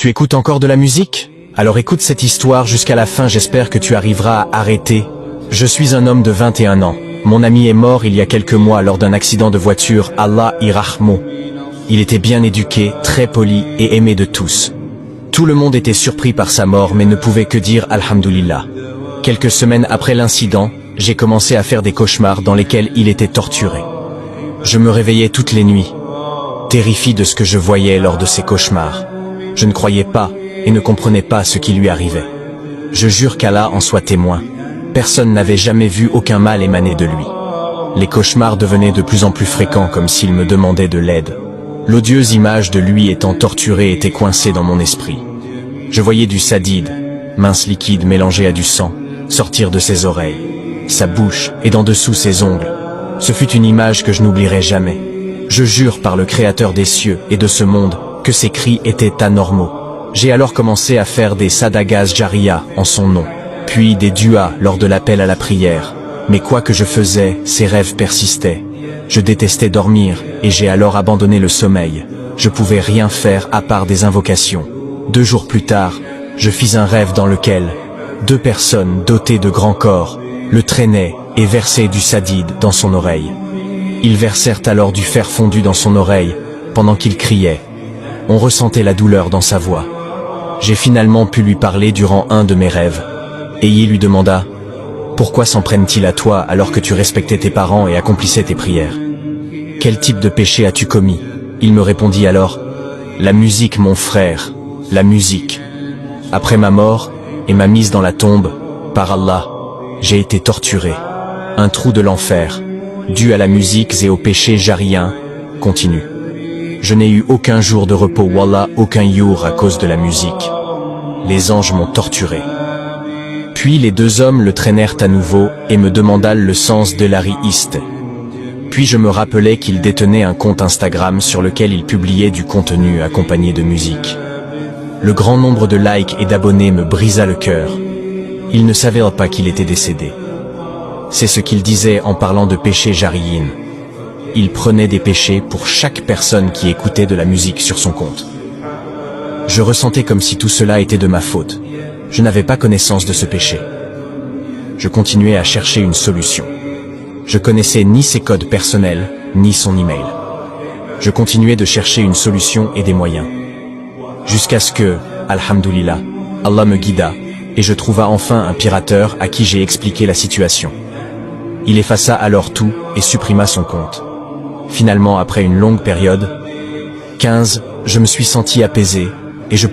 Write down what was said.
Tu écoutes encore de la musique? Alors écoute cette histoire jusqu'à la fin, j'espère que tu arriveras à arrêter. Je suis un homme de 21 ans. Mon ami est mort il y a quelques mois lors d'un accident de voiture, Allah irahmou. Il était bien éduqué, très poli et aimé de tous. Tout le monde était surpris par sa mort mais ne pouvait que dire Alhamdulillah. Quelques semaines après l'incident, j'ai commencé à faire des cauchemars dans lesquels il était torturé. Je me réveillais toutes les nuits, terrifié de ce que je voyais lors de ces cauchemars. Je ne croyais pas et ne comprenais pas ce qui lui arrivait. Je jure qu'Allah en soit témoin. Personne n'avait jamais vu aucun mal émaner de lui. Les cauchemars devenaient de plus en plus fréquents comme s'il me demandait de l'aide. L'odieuse image de lui étant torturé était coincée dans mon esprit. Je voyais du sadide, mince liquide mélangé à du sang, sortir de ses oreilles, sa bouche et d'en dessous ses ongles. Ce fut une image que je n'oublierai jamais. Je jure par le Créateur des cieux et de ce monde que ces cris étaient anormaux. J'ai alors commencé à faire des sadagas jariya en son nom, puis des duas lors de l'appel à la prière. Mais quoi que je faisais, ces rêves persistaient. Je détestais dormir et j'ai alors abandonné le sommeil. Je pouvais rien faire à part des invocations. 2 jours plus tard, je fis un rêve dans lequel 2 personnes dotées de grands corps le traînaient et versaient du sadide dans son oreille. Ils versèrent alors du fer fondu dans son oreille pendant qu'il criait. On ressentait la douleur dans sa voix. J'ai finalement pu lui parler durant un de mes rêves. Et il lui demanda « Pourquoi s'en prennent-ils à toi alors que tu respectais tes parents et accomplissais tes prières? Quel type de péché as-tu commis ?» Il me répondit alors « La musique, mon frère, la musique. Après ma mort et ma mise dans la tombe, par Allah, j'ai été torturé. Un trou de l'enfer, dû à la musique et au péché jarien, continue. Je n'ai eu aucun jour de repos, wallah, aucun jour à cause de la musique. Les anges m'ont torturé. » Puis les 2 hommes le traînèrent à nouveau et me demandèrent le sens de l'ariiste. Puis je me rappelai qu'il détenait un compte Instagram sur lequel il publiait du contenu accompagné de musique. Le grand nombre de likes et d'abonnés me brisa le cœur. Il ne savait pas qu'il était décédé. C'est ce qu'il disait en parlant de péché jariyin. Il prenait des péchés pour chaque personne qui écoutait de la musique sur son compte. Je ressentais comme si tout cela était de ma faute. Je n'avais pas connaissance de ce péché. Je continuais à chercher une solution. Je connaissais ni ses codes personnels, ni son email. Je continuais de chercher une solution et des moyens. Jusqu'à ce que, alhamdulillah, Allah me guida, et je trouva enfin un pirateur à qui j'ai expliqué la situation. Il effaça alors tout et supprima son compte. Finalement, après une longue période, 15, je me suis senti apaisé